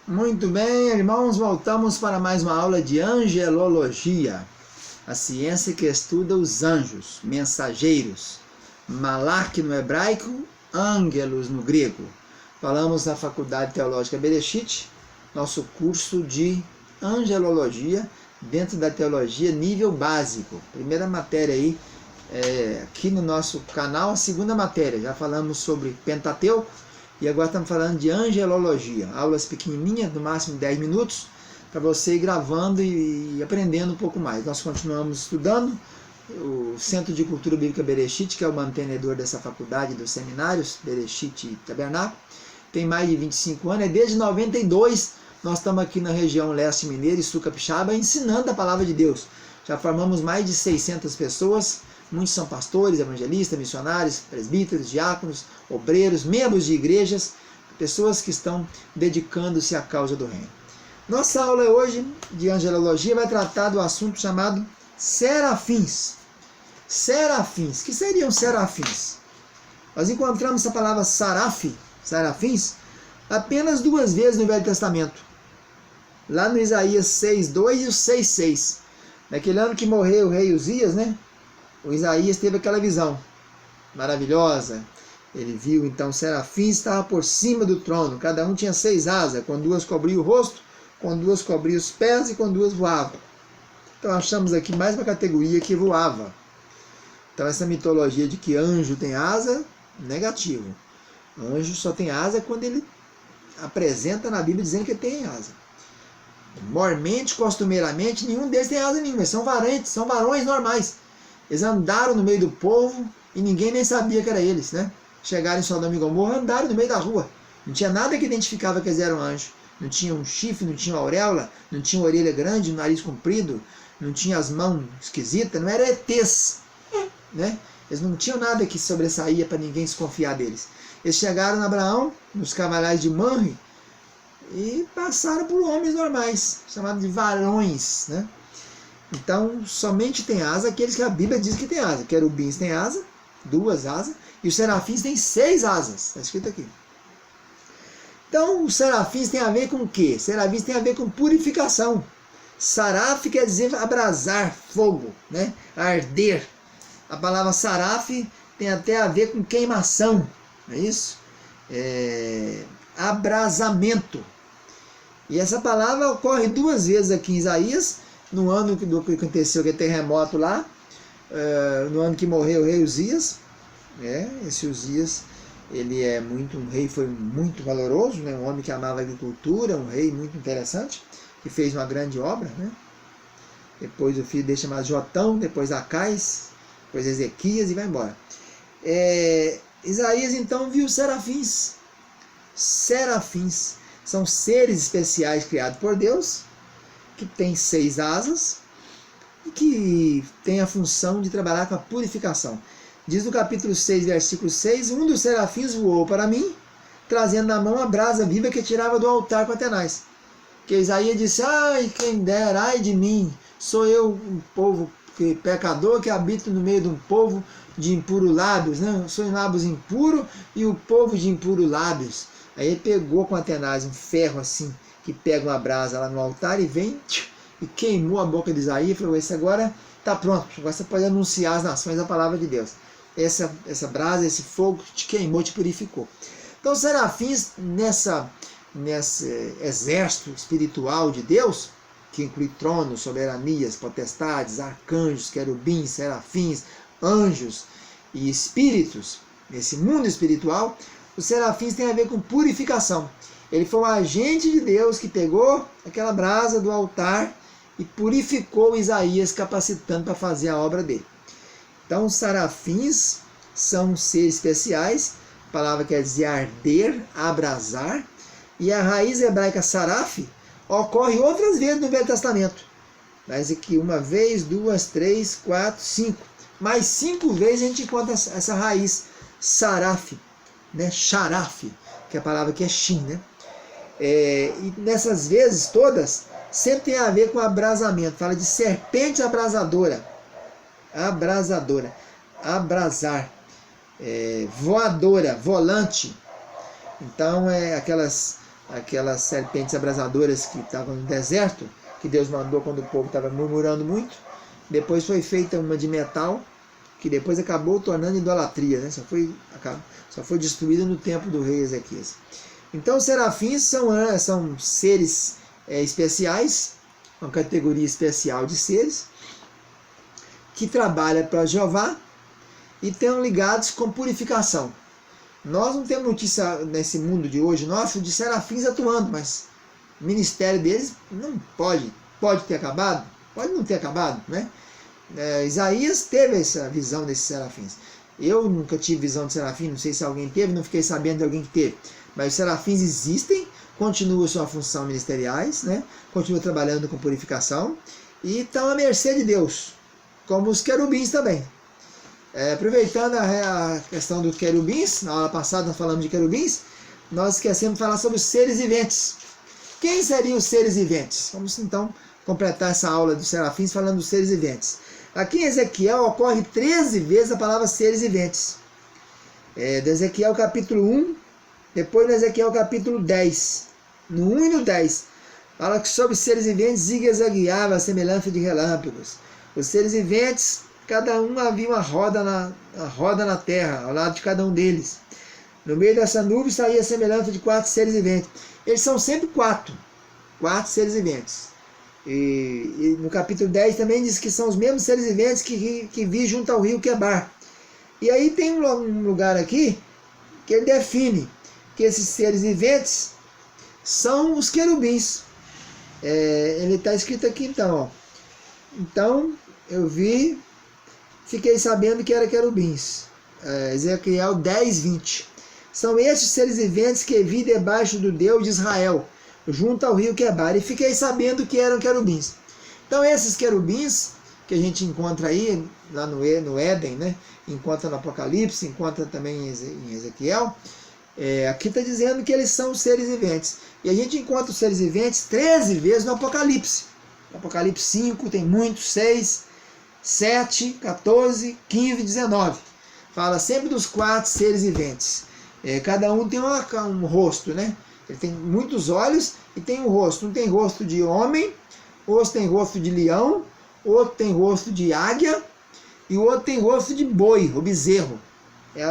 Muito bem, irmãos, voltamos para mais uma aula de angelologia, a ciência que estuda os anjos, mensageiros, malak no hebraico, ângelos no grego. Falamos na Faculdade Teológica Bereshit, nosso curso de angelologia dentro da teologia nível básico. Primeira matéria aí, aqui no nosso canal, a segunda matéria. Já falamos sobre Pentateuco, e agora estamos falando de angelologia, aulas pequenininhas, no máximo 10 minutos, para você ir gravando e aprendendo um pouco mais. Nós continuamos estudando o Centro de Cultura Bíblica Bereshit, que é o mantenedor dessa faculdade dos seminários, Bereshit e Tabernáculo. Tem mais de 25 anos, desde 92 nós estamos aqui na região leste mineira e sul capixaba ensinando a palavra de Deus. Já formamos mais de 600 pessoas. Muitos são pastores, evangelistas, missionários, presbíteros, diáconos, obreiros, membros de igrejas, pessoas que estão dedicando-se à causa do reino. Nossa aula hoje de angelologia vai tratar do assunto chamado serafins. Serafins. O que seriam serafins? Nós encontramos essa palavra serafins, apenas 2 vezes no Velho Testamento. Lá no Isaías 6:2 e o 6:6. Naquele ano que morreu o rei Uzias, né? O Isaías teve aquela visão maravilhosa. Ele viu então serafins estavam por cima do trono. Cada um tinha 6 asas, com 2 cobriam o rosto, com 2 cobriam os pés e com 2 voavam. Então achamos aqui mais uma categoria que voava. Então essa mitologia de que anjo tem asa, negativo. Anjo só tem asa quando ele apresenta na Bíblia dizendo que tem asa. Mormente, costumeiramente, nenhum deles tem asa nenhuma. São varões normais. Eles andaram no meio do povo e ninguém nem sabia que era eles, né? Chegaram em Sodoma e Gomorra, andaram no meio da rua. Não tinha nada que identificava que eles eram anjos. Não tinha um chifre, não tinha uma auréola, não tinha uma orelha grande, um nariz comprido, não tinha as mãos esquisitas, não era ETs, né? Eles não tinham nada que sobressaía para ninguém desconfiar deles. Eles chegaram em Abraão, nos cavaleiros de Manre, e passaram por homens normais, chamados de varões, né? Então, somente tem asa aqueles que a Bíblia diz que tem asa. Querubins têm asa, 2 asas, e os serafins têm 6 asas. Está escrito aqui. Então, os serafins têm a ver com o quê? Serafins têm a ver com purificação. Saraf quer dizer abrasar, fogo, né? Arder. A palavra saraf tem até a ver com queimação, não é isso? Abrasamento. E essa palavra ocorre 2 vezes aqui em Isaías, no ano que aconteceu aquele terremoto lá, no ano que morreu o rei Uzias. Esse Uzias, ele um rei foi muito valoroso, né? Um homem que amava a agricultura, um rei muito interessante, que fez uma grande obra, né? Depois o filho dele chamado Jotão, depois Acais, depois Ezequias e vai embora. Isaías então viu serafins. Serafins são seres especiais criados por Deus, que tem 6 asas e que tem a função de trabalhar com a purificação. Diz no capítulo 6, versículo 6, um dos serafins voou para mim, trazendo na mão a brasa viva que tirava do altar com a tenaz. Que Isaías disse, ai, quem dera, ai de mim, sou eu um povo pecador que habito no meio de um povo de impuros lábios, né? Eu sou em lábios impuros e o povo de impuros lábios. Aí ele pegou com a tenaz um ferro assim, que pega uma brasa lá no altar e vem e queimou a boca de Isaías e falou, esse agora está pronto, agora você pode anunciar às nações a palavra de Deus. Essa brasa, esse fogo te queimou, te purificou. Então os serafins nesse exército espiritual de Deus, que inclui tronos, soberanias, potestades, arcanjos, querubins, serafins, anjos e espíritos, nesse mundo espiritual, os serafins têm a ver com purificação. Ele foi um agente de Deus que pegou aquela brasa do altar e purificou Isaías, capacitando para fazer a obra dele. Então, os serafins são seres especiais, a palavra quer dizer arder, abrasar, e a raiz hebraica saraf ocorre outras vezes no Velho Testamento. Mas aqui 1 vez, 2, 3, 4, 5. Mais 5 vezes a gente encontra essa raiz saraf, né? Sharaf, que é a palavra que é shin, né? E nessas vezes todas, sempre tem a ver com abrasamento. Fala de serpente abrasadora. Abrasar. Voadora, volante. Então, aquelas aquelas serpentes abrasadoras que estavam no deserto, que Deus mandou quando o povo estava murmurando muito. Depois foi feita uma de metal, que depois acabou tornando idolatria, né? Só foi destruída no tempo do rei Ezequias. Então os serafins são seres especiais, uma categoria especial de seres, que trabalham para Jeová e estão ligados com purificação. Nós não temos notícia nesse mundo de hoje nosso de serafins atuando, mas o ministério deles não pode ter acabado, pode não ter acabado, né? Isaías teve essa visão desses serafins. Eu nunca tive visão de serafim, não sei se alguém teve, não fiquei sabendo de alguém que teve. Mas os serafins existem, continuam sua função ministeriais, né? Continuam trabalhando com purificação e estão à mercê de Deus, como os querubins também. Aproveitando a questão dos querubins, na aula passada nós falamos de querubins, nós esquecemos de falar sobre os seres viventes. Quem seriam os seres viventes? Vamos então completar essa aula dos serafins falando dos seres viventes. Aqui em Ezequiel ocorre 13 vezes a palavra seres viventes. Do Ezequiel capítulo 1, depois no Ezequiel capítulo 10. No 1 e no 10, fala que sobre os seres viventes zigue-zagueava a semelhança de relâmpagos. Os seres viventes, cada um havia uma roda na terra, ao lado de cada um deles. No meio dessa nuvem saía a semelhança de 4 seres viventes. Eles são sempre 4 seres viventes. E no capítulo 10 também diz que são os mesmos seres viventes que vi junto ao rio Quebar. E aí tem um lugar aqui que ele define que esses seres viventes são os querubins. Ele está escrito aqui então, ó. Então eu fiquei sabendo que era querubins. Ezequiel 10, 20. São estes seres viventes que vi debaixo do Deus de Israel, junto ao rio Quebar, e fiquei sabendo que eram querubins. Então esses querubins que a gente encontra aí, lá no Éden, né? Encontra no Apocalipse, encontra também em Ezequiel, aqui está dizendo que eles são seres viventes. E a gente encontra os seres viventes 13 vezes no Apocalipse. No Apocalipse 5 tem muitos, 6, 7, 14, 15, 19. Fala sempre dos 4 seres viventes. Cada um tem um rosto, né? Ele tem muitos olhos e tem um rosto. Um tem rosto de homem, outro tem rosto de leão, outro tem rosto de águia e o outro tem rosto de boi, o bezerro.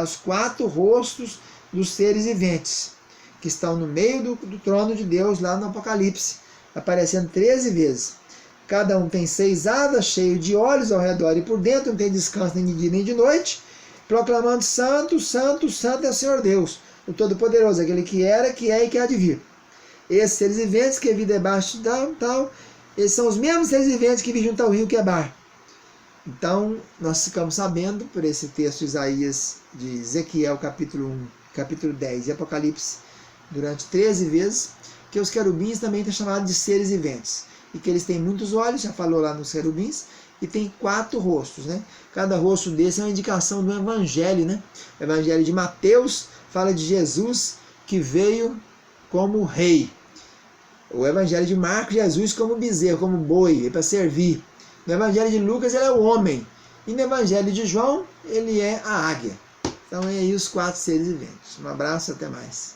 Os 4 rostos dos seres viventes que estão no meio do trono de Deus lá no Apocalipse, aparecendo 13 vezes. Cada um tem 6 asas, cheio de olhos ao redor e por dentro, não tem descanso nem de dia nem de noite, proclamando: Santo, Santo, Santo é o Senhor Deus, o Todo-Poderoso, aquele que era, que é e que há de vir. Esses seres viventes que vi debaixo tal, eles são os mesmos seres viventes que vi junto ao rio Quebar. Então, nós ficamos sabendo, por esse texto de Isaías, de Ezequiel, capítulo 1, capítulo 10 e Apocalipse, durante 13 vezes, que os querubins também estão chamados de seres viventes. E que eles têm muitos olhos, já falou lá nos querubins, e tem 4 rostos, né? Cada rosto desse é uma indicação do evangelho, né? O evangelho de Mateus fala de Jesus que veio como rei. O evangelho de Marcos, Jesus como bezerro, como boi, para servir. No evangelho de Lucas, ele é o homem. E no evangelho de João, ele é a águia. Então, é aí os 4 seres viventes. Um abraço, até mais.